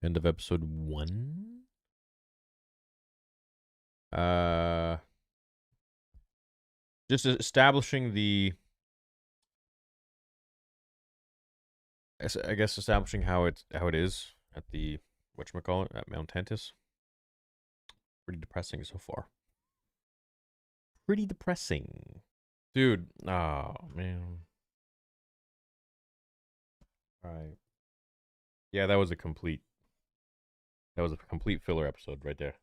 End of episode 1. Just establishing the, I guess establishing how it is at the whatchamacallit at Mount Tantus. Pretty depressing so far. Pretty depressing. Dude, oh man. Alright. Yeah, that was a complete filler episode right there.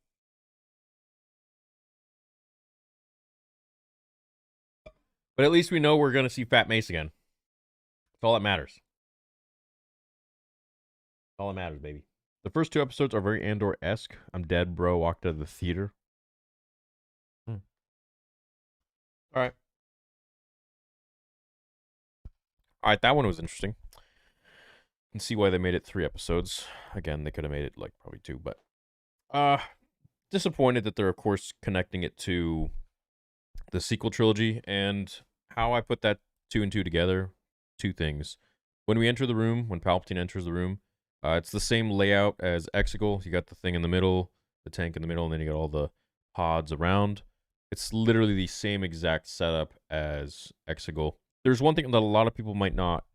But at least we know we're gonna see Fat Mace again. That's all that matters. That's all that matters, baby. The first 2 episodes are very Andor-esque. I'm dead, bro. Walked out of the theater. Alright. Alright, that one was interesting. Can see why they made it 3 episodes. Again, they could have made it like probably 2, but disappointed that they're of course connecting it to the sequel trilogy. And how I put that 2 and 2 together, 2 things. When we enter the room, when Palpatine enters the room, it's the same layout as Exegol. You got the thing in the middle, the tank in the middle, and then you got all the pods around. It's literally the same exact setup as Exegol. There's one thing that a lot of people might not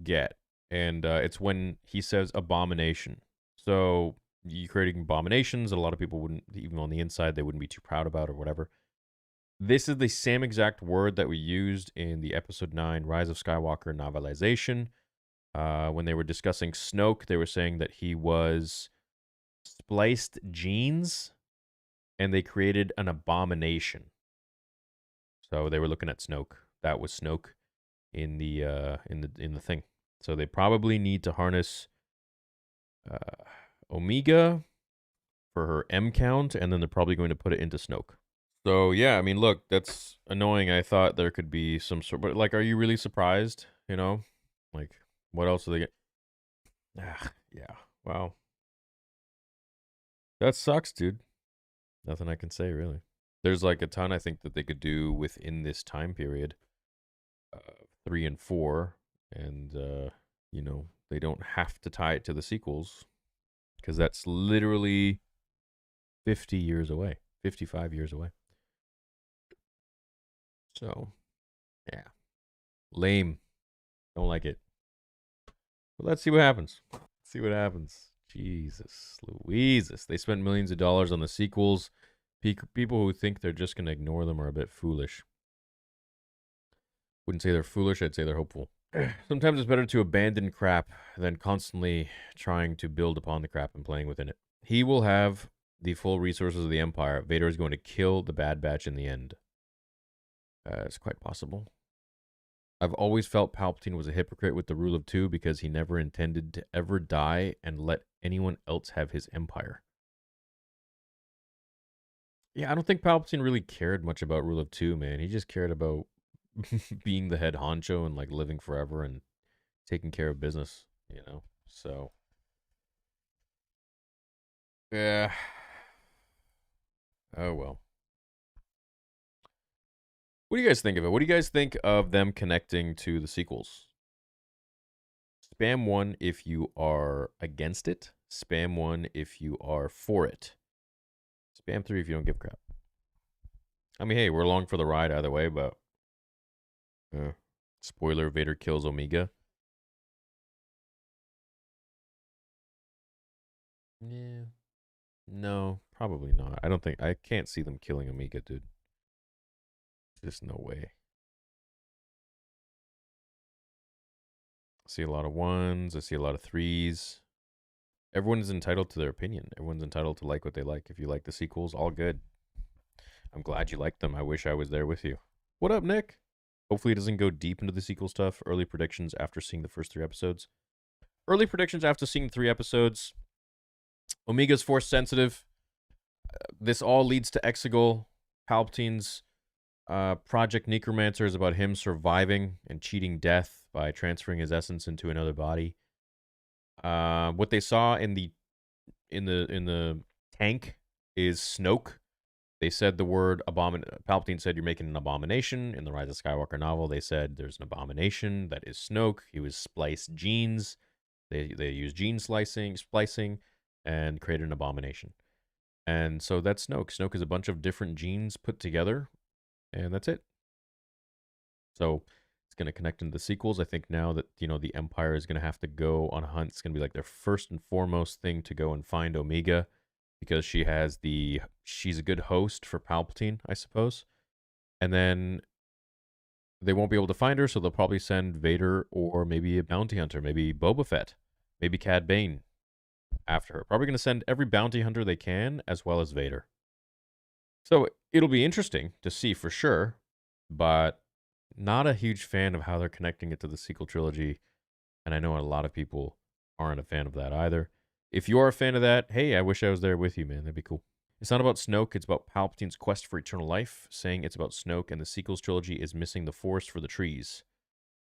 get, and it's when he says abomination. So you're creating abominations that a lot of people wouldn't, even on the inside, they wouldn't be too proud about or whatever. This is the same exact word that we used in the episode 9 Rise of Skywalker novelization. When they were discussing Snoke, they were saying that he was spliced genes, and they created an abomination. So they were looking at Snoke. That was Snoke in the thing. So they probably need to harness Omega for her M count, and then they're probably going to put it into Snoke. So yeah, I mean, look, that's annoying. I thought there could be some sort, but like, are you really surprised? You know, like, what else do they get? Yeah. Wow. That sucks, dude. Nothing I can say really. There's like a ton I think that they could do within this time period, 3 and 4, and you know, they don't have to tie it to the sequels because that's literally 50 years away, 55 years away. So, yeah. Lame. Don't like it. But let's see what happens. See what happens. Jesus Louises. They spent millions of dollars on the sequels. People who think they're just going to ignore them are a bit foolish. Wouldn't say they're foolish, I'd say they're hopeful. Sometimes it's better to abandon crap than constantly trying to build upon the crap and playing within it. He will have the full resources of the Empire. Vader is going to kill the Bad Batch in the end. It's quite possible. I've always felt Palpatine was a hypocrite with the rule of 2 because he never intended to ever die and let anyone else have his empire. Yeah, I don't think Palpatine really cared much about rule of 2, man. He just cared about being the head honcho and like living forever and taking care of business, you know? So, yeah. Oh, well. What do you guys think of it? What do you guys think of them connecting to the sequels? Spam 1 if you are against it. Spam 1 if you are for it. Spam 3 if you don't give a crap. I mean, hey, we're along for the ride either way, but spoiler, Vader kills Omega. Yeah. No, probably not. I can't see them killing Omega, dude. There's no way. I see a lot of 1s. I see a lot of 3s. Everyone is entitled to their opinion. Everyone's entitled to like what they like. If you like the sequels, all good. I'm glad you like them. I wish I was there with you. What up, Nick? Hopefully it doesn't go deep into the sequel stuff. Early predictions after seeing the first 3 episodes. Early predictions after seeing 3 episodes. Omega's force sensitive. This all leads to Exegol. Palpatine's Project Necromancer is about him surviving and cheating death by transferring his essence into another body. What they saw in the tank is Snoke. They said the word Palpatine said you're making an abomination. In the Rise of Skywalker novel, they said there's an abomination that is Snoke. He was spliced genes. They use gene splicing. and created an abomination. And so that's Snoke. Snoke is a bunch of different genes put together, and that's it. So it's going to connect into the sequels. I think now that, the Empire is going to have to go on a hunt. It's going to be like their first and foremost thing to go and find Omega, because she's a good host for Palpatine, I suppose. And then they won't be able to find her, so they'll probably send Vader or maybe a bounty hunter, maybe Boba Fett, maybe Cad Bane after her. Probably going to send every bounty hunter they can, as well as Vader. So it'll be interesting to see for sure, but not a huge fan of how they're connecting it to the sequel trilogy. And I know a lot of people aren't a fan of that either. If you are a fan of that, hey, I wish I was there with you, man. That'd be cool. It's not about Snoke, it's about Palpatine's quest for eternal life. Saying it's about Snoke and the sequels trilogy is missing the forest for the trees.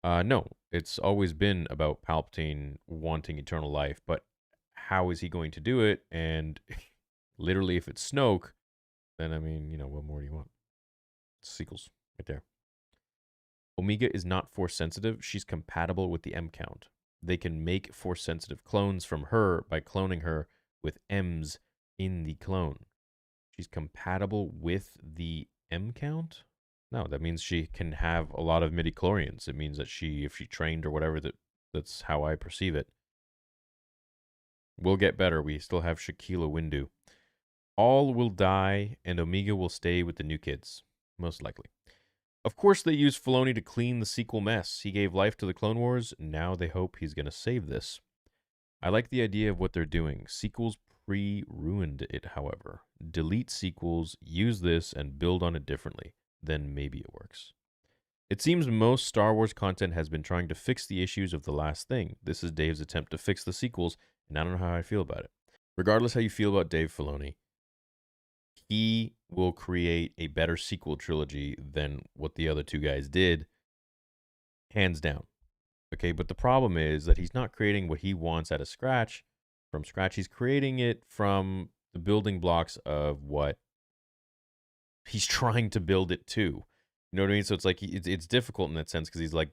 No, it's always been about Palpatine wanting eternal life, but how is he going to do it? And literally, if it's Snoke, then I mean, what more do you want? Sequels, right there. Omega is not force sensitive. She's compatible with the M count. They can make force sensitive clones from her by cloning her with M's in the clone. She's compatible with the M count? No, that means she can have a lot of midichlorians. It means that if she trained or whatever, that's how I perceive it. We'll get better. We still have Shaquilla Windu. All will die, and Omega will stay with the new kids, most likely. Of course, they used Filoni to clean the sequel mess. He gave life to the Clone Wars. Now they hope he's going to save this. I like the idea of what they're doing. Sequels ruined it, however. Delete sequels, use this, and build on it differently. Then maybe it works. It seems most Star Wars content has been trying to fix the issues of The Last Thing. This is Dave's attempt to fix the sequels, and I don't know how I feel about it. Regardless how you feel about Dave Filoni, he will create a better sequel trilogy than what the other two guys did, hands down. Okay, but the problem is that he's not creating what he wants from scratch. He's creating it from the building blocks of what he's trying to build it to. You know what I mean? So it's like it's difficult in that sense, because he's like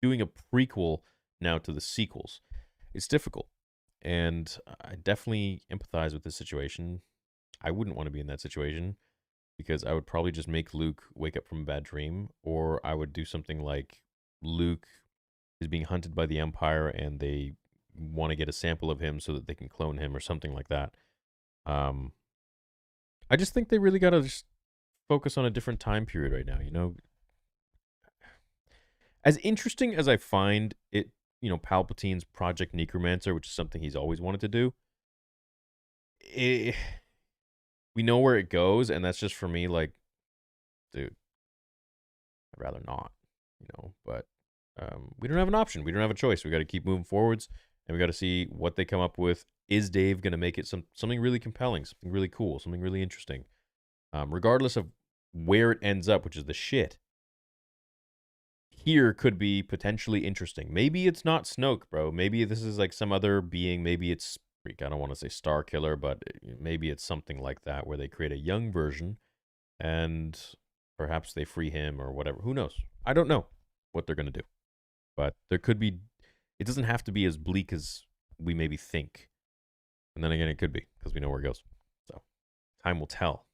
doing a prequel now to the sequels. It's difficult, and I definitely empathize with this situation. I wouldn't want to be in that situation, because I would probably just make Luke wake up from a bad dream, or I would do something like Luke is being hunted by the Empire and they want to get a sample of him so that they can clone him or something like that. I just think they really got to just focus on a different time period right now. As interesting as I find it, Palpatine's Project Necromancer, which is something he's always wanted to do, we know where it goes, and that's just for me, like, dude, I'd rather not, but we don't have an option. We don't have a choice. We got to keep moving forwards, and we got to see what they come up with. Is Dave going to make it something really compelling, something really cool, something really interesting? Regardless of where it ends up, which is the shit, here could be potentially interesting. Maybe it's not Snoke, bro. Maybe this is like some other being. Maybe it's, I don't want to say Star Killer, but maybe it's something like that, where they create a young version and perhaps they free him or whatever. Who knows? I don't know what they're going to do. But there could be, it doesn't have to be as bleak as we maybe think. And then again, it could be, because we know where it goes. So time will tell.